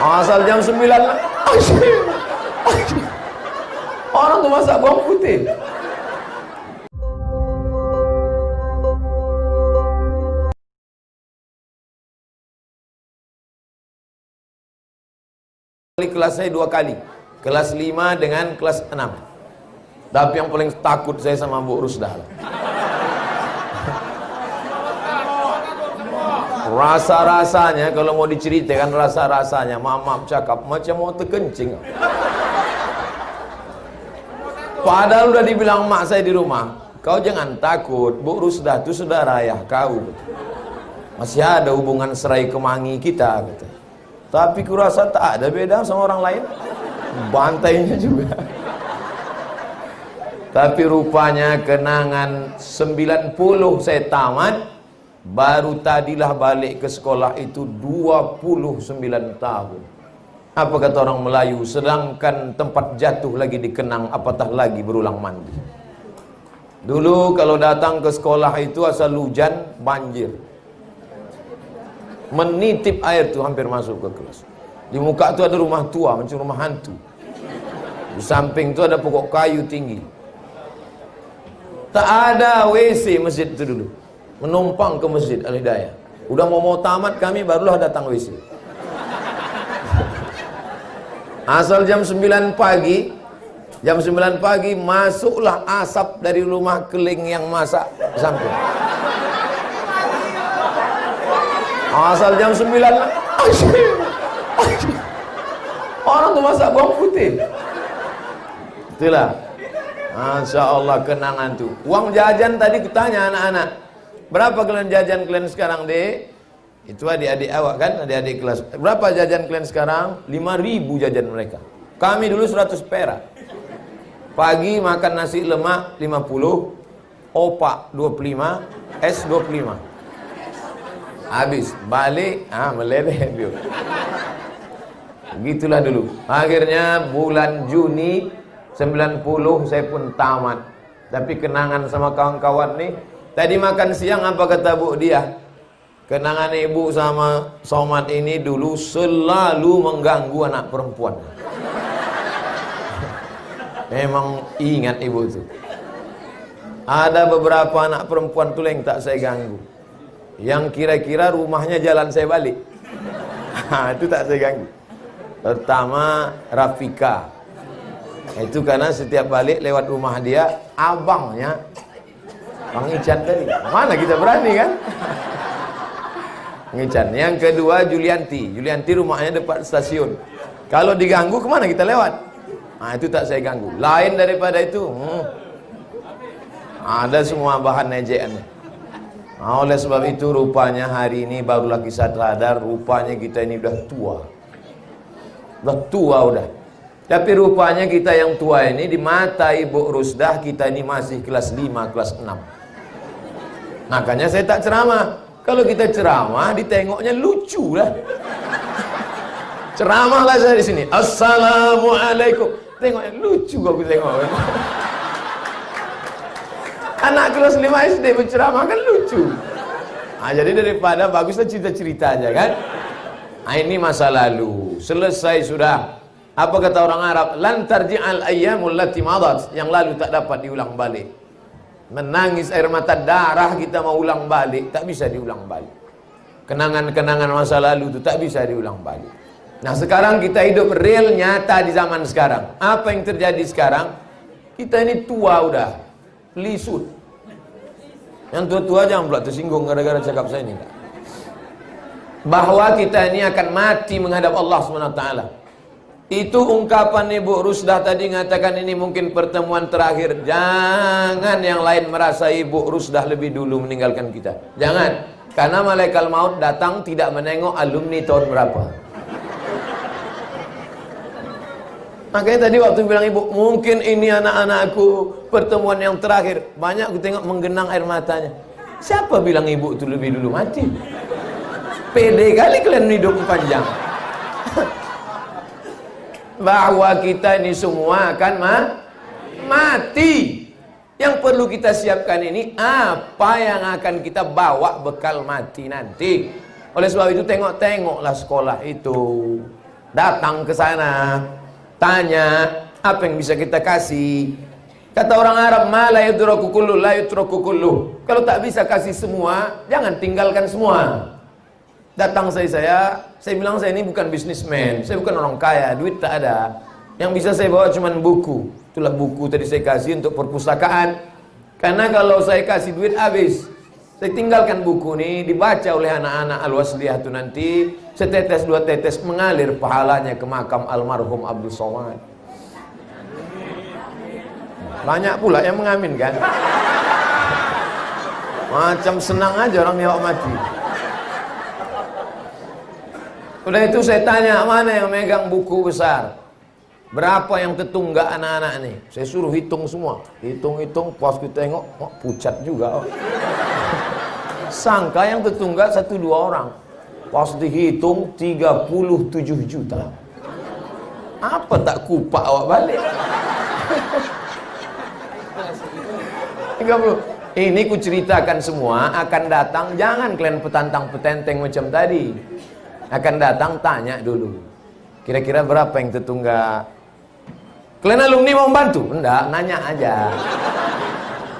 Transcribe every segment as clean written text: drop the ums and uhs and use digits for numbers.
Asal jam 9 lah. Orang tuh masak bawang putih. Kelas saya 2 kali, kelas 5 dengan kelas 6. Tapi yang paling takut saya sama Bu Rusdah. Rasa-rasanya kalau mau diceritakan rasa-rasanya, maaf cakap macam mau terkencing. Padahal udah dibilang mak saya di rumah, kau jangan takut, Bu Rusdah itu saudara ayah kau. Masih ada hubungan serai kemangi kita gitu. Tapi kurasa tak ada beda sama orang lain. Bantainya juga. Tapi rupanya kenangan 90 saya tamat. Baru tadilah balik ke sekolah itu 29 tahun. Apa kata orang Melayu? Sedangkan tempat jatuh lagi dikenang, apatah lagi berulang mandi. Dulu kalau datang ke sekolah itu asal hujan, banjir. Menitip air tuh hampir masuk ke kelas. Di muka tuh ada rumah tua, macam rumah hantu. Di samping tuh ada pokok kayu tinggi. Tak ada WC masjid itu dulu. Menumpang ke masjid Al-Hidayah. Udah mau tamat kami barulah datang WC. Asal jam 9 pagi, jam 9 pagi masuklah asap dari rumah keling yang masak sampai. Asal jam 9 orang tuh masak bawang putih. Itulah, Masya Allah kenangan tuh. Uang jajan tadi kutanya anak-anak, berapa kalian jajan kalian sekarang dek? Itu adik-adik awak kan, adik-adik kelas. Berapa jajan kalian sekarang? 5.000 jajan mereka. Kami dulu 100 perak. Pagi makan nasi lemak 50, opak 25, es 25. Habis balik, meledek dia. Gitulah dulu. Akhirnya bulan Juni 90 saya pun tamat. Tapi kenangan sama kawan-kawan nih. Tadi makan siang apa kata Bu dia? Kenangan ibu sama Somad ini dulu selalu mengganggu anak perempuan. Memang ingat ibu itu. Ada beberapa anak perempuan tuh yang tak saya ganggu. Yang kira-kira rumahnya jalan saya balik. Itu tak saya ganggu. Pertama Rafika. Itu karena setiap balik lewat rumah dia, abangnya Bang Ican tadi. Mana kita berani kan? Bang Ican. Yang kedua Julianti. Julianti rumahnya dekat stasiun. Kalau diganggu kemana kita lewat? Itu tak saya ganggu. Lain daripada itu, ada semua bahan ejekannya. Oleh sebab itu rupanya hari ini barulah kita sadar, rupanya kita ini udah tua. Udah tua udah. Tapi rupanya kita yang tua ini di mata Ibu Rusdah kita ini masih kelas 5, kelas 6. Makanya saya tak ceramah. Kalau kita ceramah ditengoknya lucu lah. Ceramahlah saya di sini. Assalamualaikum. Tengoknya lucu aku tengok. Anak kelas 5 SD berceramah kan lucu. Jadi daripada baguslah cerita-cerita aja kan. Ini masa lalu. Selesai sudah. Apa kata orang Arab? Lan tarji'al ayyamul lati madat. Yang lalu tak dapat diulang balik. Menangis air mata darah kita mau ulang balik, tak bisa diulang balik. Kenangan-kenangan masa lalu itu tak bisa diulang balik. Nah sekarang kita hidup real nyata di zaman sekarang. Apa yang terjadi sekarang? Kita ini tua udah. Lisut. Yang tua-tua jangan pula tersinggung gara-gara cakap saya ini. Bahwa kita ini akan mati menghadap Allah SWT. Itu ungkapan Ibu Rusdah tadi mengatakan ini mungkin pertemuan terakhir. Jangan yang lain merasa Ibu Rusdah lebih dulu meninggalkan kita. Jangan. Karena malaikat maut datang tidak menengok alumni tahun berapa. Makanya tadi waktu bilang ibu, mungkin ini anak-anakku pertemuan yang terakhir. Banyak aku tengok menggenang air matanya. Siapa bilang ibu itu lebih dulu mati? Pede kali kalian hidup panjang. Bahwa kita ini semua akan mati. Yang perlu kita siapkan ini apa yang akan kita bawa bekal mati nanti. Oleh sebab itu tengok-tengoklah sekolah itu. Datang ke sana, tanya apa yang bisa kita kasih. Kata orang Arab, ma la yudraku kullu la yutraku kullu. Kalau tak bisa kasih semua, jangan tinggalkan semua. Datang saya bilang saya ini bukan bisnismen, saya bukan orang kaya, duit tak ada. Yang bisa saya bawa cuma buku. Itulah buku tadi saya kasih untuk perpustakaan. Karena kalau saya kasih duit habis. Saya tinggalkan buku ini dibaca oleh anak-anak Al-Wasliyah itu nanti setetes dua tetes mengalir pahalanya ke makam almarhum Abdul Somad. Banyak pula yang mengaminkan. Macam senang aja orang nyawa mati. Udah itu saya tanya, mana yang megang buku besar? Berapa yang tetunggak anak-anak nih? Saya suruh hitung semua. Hitung-hitung, pas kita tengok, oh, pucat juga. Oh. Sangka yang tetunggak 1-2 orang. Pas dihitung 37 juta. Apa tak kupak awak balik? 30. Ini ku ceritakan semua akan datang, jangan kalian petantang-petenteng macam tadi. Akan datang tanya dulu. Kira-kira berapa yang tetunggak? Kalian alumni mau bantu? Enggak, nanya aja.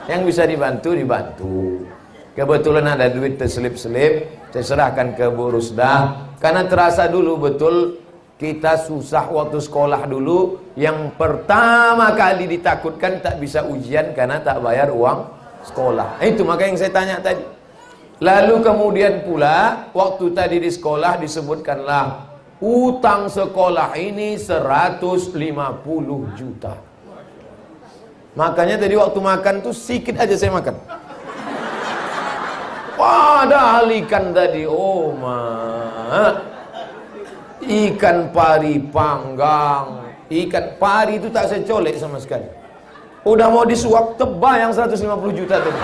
Yang bisa dibantu, dibantu. Kebetulan ada duit terselip-selip, saya serahkan ke Bu Rusdah. Karena terasa dulu betul kita susah waktu sekolah dulu. Yang pertama kali ditakutkan tak bisa ujian karena tak bayar uang sekolah. Itu maka yang saya tanya tadi. Lalu kemudian pula waktu tadi di sekolah disebutkanlah utang sekolah ini 150 juta. Makanya tadi waktu makan tuh sikit aja saya makan. Padahal ikan tadi, oh ikan pari panggang, ikan pari itu tak saya colek sama sekali. Udah mau disuap tebal yang 150 juta tadi.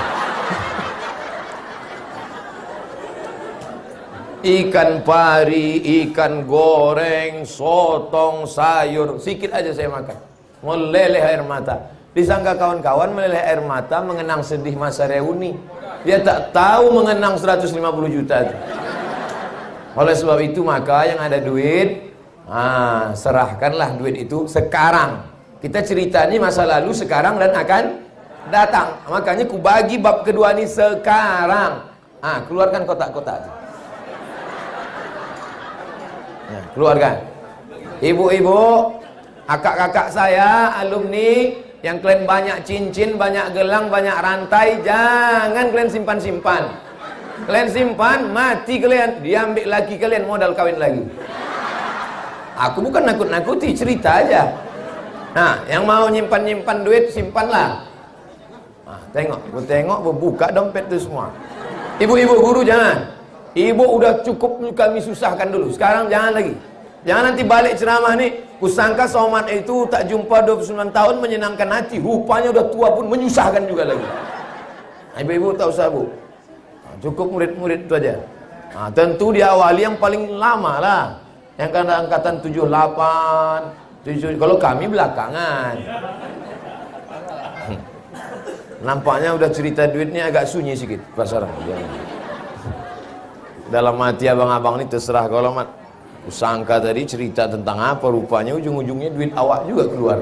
Ikan pari, ikan goreng, sotong, sayur, sikit aja saya makan. Meleleh air mata. Disangka kawan-kawan meleleh air mata mengenang sedih masa reuni. Dia tak tahu mengenang 150 juta itu. Oleh sebab itu maka yang ada duit, serahkanlah duit itu sekarang. Kita cerita ini masa lalu, sekarang dan akan datang. Makanya ku bagi bab kedua ini sekarang. Keluarkan kotak-kotak itu. Ya, keluarkan. Ibu-ibu, kakak-kakak saya, alumni, yang kalian banyak cincin, banyak gelang, banyak rantai, jangan kalian simpan-simpan. Kalian simpan, mati kalian, diambil lagi kalian modal kawin lagi. Aku bukan nakut-nakuti, cerita aja. Nah, yang mau nyimpan-nyimpan duit, simpanlah. Tengok, buka dompet itu semua. Ibu-ibu guru jangan. Ibu udah cukup kami susahkan dulu. Sekarang jangan lagi. Jangan nanti balik ceramah nih, kusangka Somad itu tak jumpa 29 tahun menyenangkan hati. Rupanya udah tua pun menyusahkan juga lagi. Ibu-ibu tak usah bu. Cukup murid-murid itu aja. Tentu diawali yang paling lama lah. Yang kan angkatan 78, 7. Kalau kami belakangan. Nampaknya udah cerita duitnya agak sunyi sedikit pasaran. Dalam hati abang-abang ini terserah kalau mat. Kusangka tadi cerita tentang apa, rupanya ujung-ujungnya duit awak juga keluar.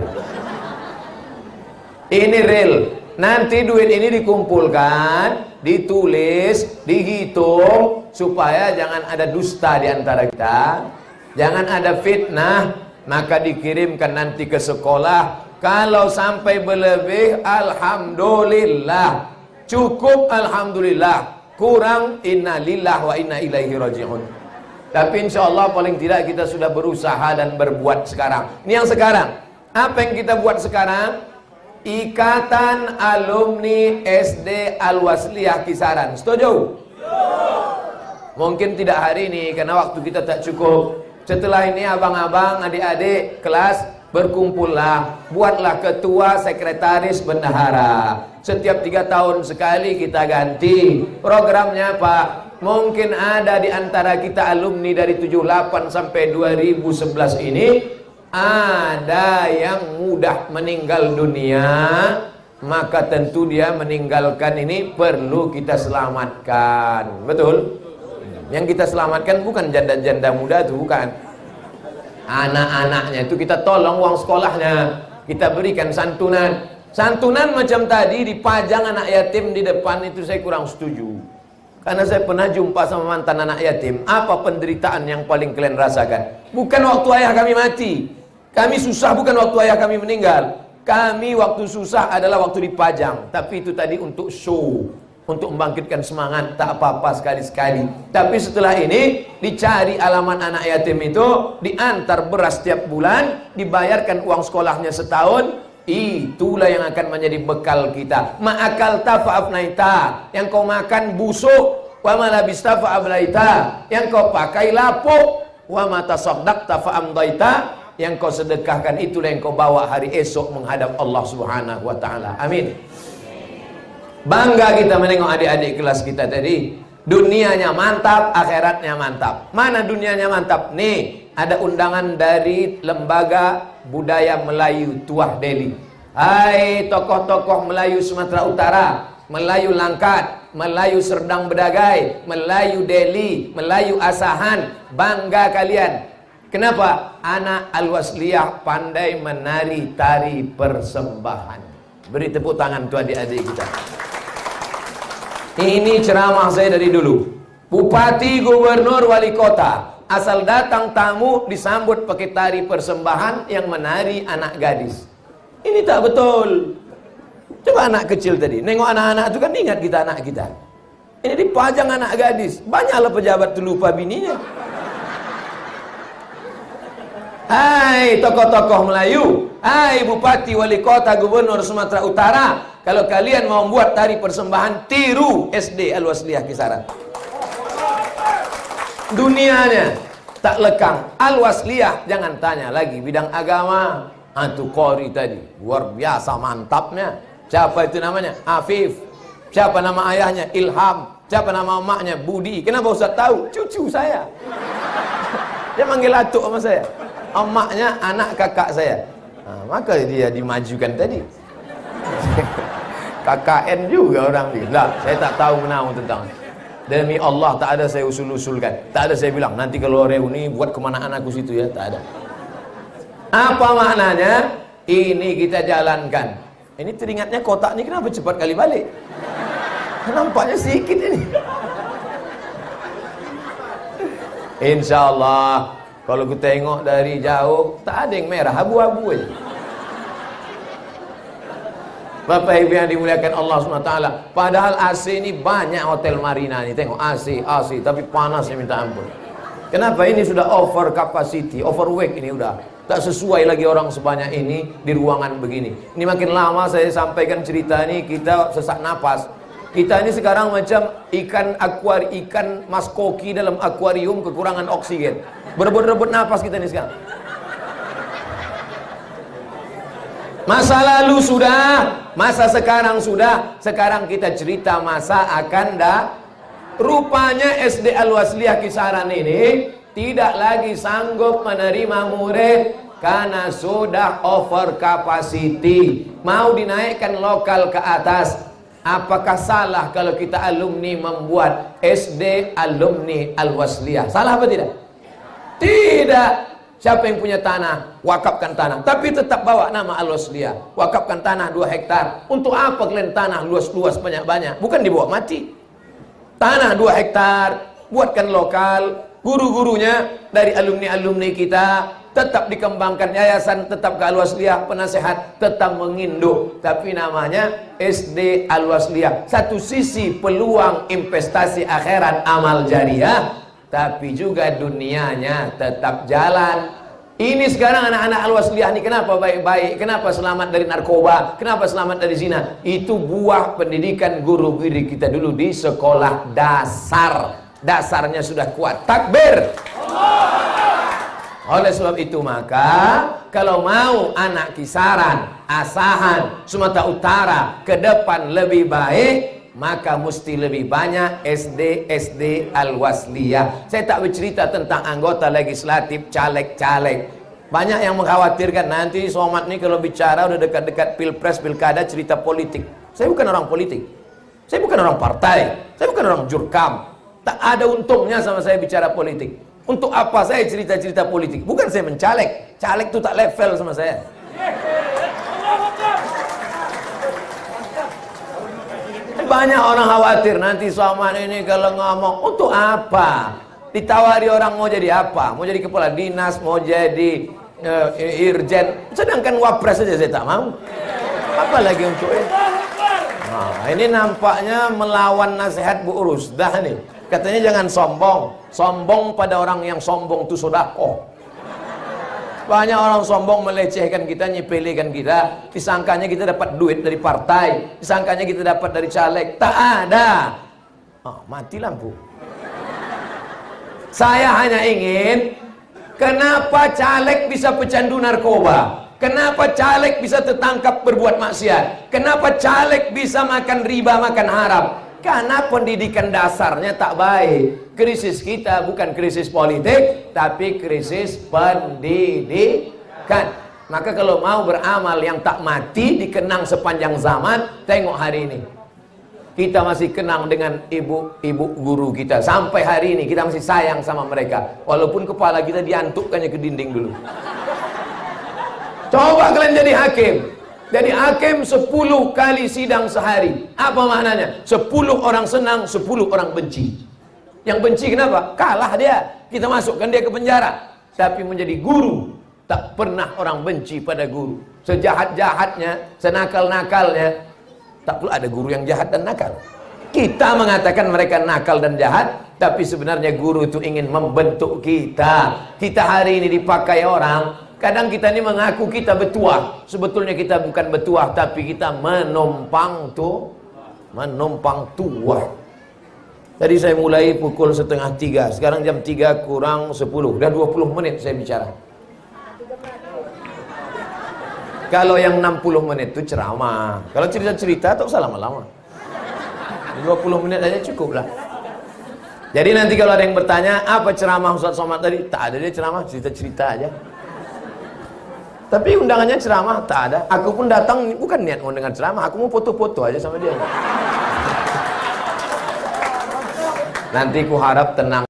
Ini real. Nanti duit ini dikumpulkan, ditulis, dihitung supaya jangan ada dusta di antara kita, jangan ada fitnah, maka dikirimkan nanti ke sekolah. Kalau sampai berlebih, alhamdulillah. Cukup alhamdulillah. Kurang inna lillah wa inna ilaihi raji'un. Tapi insya Allah paling tidak kita sudah berusaha dan berbuat sekarang. Ini yang sekarang. Apa yang kita buat sekarang? Ikatan Alumni SD Al-Wasliyah Kisaran. Setuju? Mungkin tidak hari ini karena waktu kita tak cukup. Setelah ini abang-abang, adik-adik kelas berkumpullah, buatlah ketua, sekretaris, bendahara. Setiap 3 tahun sekali kita ganti. Programnya apa? Mungkin ada di antara kita alumni dari 78 sampai 2011 ini, ada yang mudah meninggal dunia, maka tentu dia meninggalkan ini perlu kita selamatkan. Betul? Yang kita selamatkan bukan janda-janda muda itu, bukan. Anak-anaknya itu kita tolong uang sekolahnya, kita berikan santunan. Santunan macam tadi dipajang anak yatim di depan itu saya kurang setuju. Karena saya pernah jumpa sama mantan anak yatim. Apa penderitaan yang paling kalian rasakan? Bukan waktu ayah kami mati. Kami susah bukan waktu ayah kami meninggal. Kami waktu susah adalah waktu dipajang. Tapi itu tadi untuk show, untuk membangkitkan semangat, tak apa-apa sekali-sekali. Tapi setelah ini dicari alamat anak yatim itu, diantar beras setiap bulan, dibayarkan uang sekolahnya setahun. Itulah yang akan menjadi bekal kita. Ma'akal tafa'afnaita, yang kau makan busuk. Wa malabista fa'ablaita, yang kau pakai lapuk. Wa matasaddaqta fa'amdaita, yang kau sedekahkan itulah yang kau bawa hari esok menghadap Allah Subhanahu wa taala. Amin. Bangga kita menengok adik-adik kelas kita tadi. Dunianya mantap, akhiratnya mantap. Mana dunianya mantap? Nih, ada undangan dari Lembaga Budaya Melayu Tuah Deli. Hai tokoh-tokoh Melayu Sumatera Utara, Melayu Langkat, Melayu Serdang Bedagai, Melayu Deli, Melayu Asahan. Bangga kalian. Kenapa? Anak Al-Wasliyah pandai menari tari persembahan. Beri tepuk tangan tuh adik-adik kita. Ini ceramah saya dari dulu. Bupati, gubernur, wali kota, asal datang tamu disambut pakai tari persembahan yang menari anak gadis. Ini tak betul. Coba anak kecil tadi, nengok anak-anak itu kan ingat kita anak kita. Ini dipajang anak gadis. Banyaklah pejabat tuh lupa bininya. Hai tokoh-tokoh Melayu, hai bupati, wali kota, gubernur Sumatera Utara, kalau kalian mau membuat tari persembahan, tiru SD Al-Wasliyah Kisaran. Dunianya tak lekang. Al-Wasliyah jangan tanya lagi bidang agama. Antu Qori tadi luar biasa mantapnya. Siapa itu namanya? Afif. Siapa nama ayahnya? Ilham. Siapa nama emaknya? Budi. Kenapa Ustaz tahu? Cucu saya. Dia manggil atuk sama saya. Emaknya anak kakak saya. Maka dia dimajukan tadi. KKN juga orang bilang. Nah, saya tak tahu menahu tentang. Demi Allah tak ada saya usul-usulkan. Tak ada saya bilang nanti kalau reuni buat kemana anakku situ ya. Tak ada. Apa maknanya? Ini kita jalankan. Ini teringatnya kotak ini kenapa cepat kali balik? Nampaknya sedikit ini. Insya Allah kalau kita tengok dari jauh tak ada yang merah, abu-abu aja. Bapak Ibu yang dimuliakan Allah SWT. Padahal AC ini banyak hotel marina ini. Tengok AC, tapi panasnya minta ampun. Kenapa? Ini sudah over capacity, overweight ini udah. Tak sesuai lagi orang sebanyak ini di ruangan begini. Ini makin lama saya sampaikan cerita ini kita sesak napas. Kita ini sekarang macam ikan mas koki dalam akuarium kekurangan oksigen. Berebut-rebut napas kita ini sekarang. Masa lalu sudah, masa sekarang sudah. Sekarang kita cerita masa akan datang. Rupanya SD Al-Wasliyah Kisaran ini tidak lagi sanggup menerima murid karena sudah over capacity. Mau dinaikkan lokal ke atas. Apakah salah kalau kita alumni membuat SD Alumni Al-Wasliyah? Salah apa tidak? Tidak. Siapa yang punya tanah, wakafkan tanah. Tapi tetap bawa nama Al-Wasliyah. Wakafkan tanah 2 hektar. Untuk apa kalian tanah luas-luas banyak-banyak? Bukan dibawa mati. Tanah 2 hektar, buatkan lokal. Guru-gurunya dari alumni-alumni kita tetap dikembangkan, yayasan tetap ke Al-Wasliyah, penasehat tetap menginduk, tapi namanya SD Al-Wasliyah. Satu sisi peluang investasi akhirat amal jariah, tapi juga dunianya tetap jalan. Ini sekarang anak-anak Al-Wasliyah ini kenapa baik-baik, kenapa selamat dari narkoba, kenapa selamat dari zina? Itu buah pendidikan guru-guru kita dulu di sekolah dasar. Dasarnya sudah kuat. Takbir. Oleh sebab itu maka kalau mau anak Kisaran, Asahan, Sumatera Utara ke depan lebih baik, maka mesti lebih banyak SD Al-Wasliyah. Saya tak bercerita tentang anggota legislatif, caleg-caleg. Banyak yang mengkhawatirkan nanti Somad nih kalau bicara udah dekat-dekat pilpres, pilkada, cerita politik. Saya bukan orang politik. Saya bukan orang partai. Saya bukan orang jurkam. Tak ada untungnya sama saya bicara politik. Untuk apa saya cerita-cerita politik? Bukan saya mencaleg. Caleg itu tak level sama saya. Banyak orang khawatir nanti Somad ini kalau ngomong untuk apa? Ditawari orang mau jadi apa? Mau jadi kepala dinas, mau jadi irjen. Sedangkan wapres saja saya tak mau. Apalagi untuk ini. Nah, ini nampaknya melawan nasihat Bu Rusdah nih. Katanya jangan sombong. Sombong pada orang yang sombong itu sedekah. Banyak orang sombong melecehkan kita, nyepelekan kita. Disangkanya kita dapat duit dari partai. Disangkanya kita dapat dari caleg. Tak ada. Mati lampu. Saya hanya ingin, kenapa caleg bisa pecandu narkoba? Kenapa caleg bisa tertangkap berbuat maksiat? Kenapa caleg bisa makan riba, makan haram? Karena pendidikan dasarnya tak baik. Krisis kita bukan krisis politik, tapi krisis pendidikan. Maka kalau mau beramal yang tak mati, dikenang sepanjang zaman, tengok hari ini. Kita masih kenang dengan ibu-ibu guru kita. Sampai hari ini kita masih sayang sama mereka. Walaupun kepala kita diantukkannya ke dinding dulu. Coba kalian jadi hakim. Jadi hakim 10 kali sidang sehari. Apa maknanya? 10 orang senang, 10 orang benci. Yang benci kenapa? Kalah dia. Kita masukkan dia ke penjara. Tapi menjadi guru, tak pernah orang benci pada guru. Sejahat-jahatnya, senakal-nakalnya, tak perlu ada guru yang jahat dan nakal. Kita mengatakan mereka nakal dan jahat, tapi sebenarnya guru itu ingin membentuk kita. Kita hari ini dipakai orang. Kadang kita ini mengaku kita betuah. Sebetulnya kita bukan betuah, tapi kita menumpang tuah. Tadi saya mulai pukul 2:30. Sekarang jam 3 kurang 10. Udah 20 menit saya bicara. Kalau yang 60 menit itu ceramah. Kalau cerita-cerita tak usah lama-lama. 20 menit aja cukup lah. Jadi nanti kalau ada yang bertanya, apa ceramah Ustaz Somad tadi? Tak ada, dia ceramah, cerita-cerita aja. Tapi undangannya ceramah tak ada. Aku pun datang bukan niat mau dengar ceramah, aku mau foto-foto aja sama dia. Nanti ku harap tenang.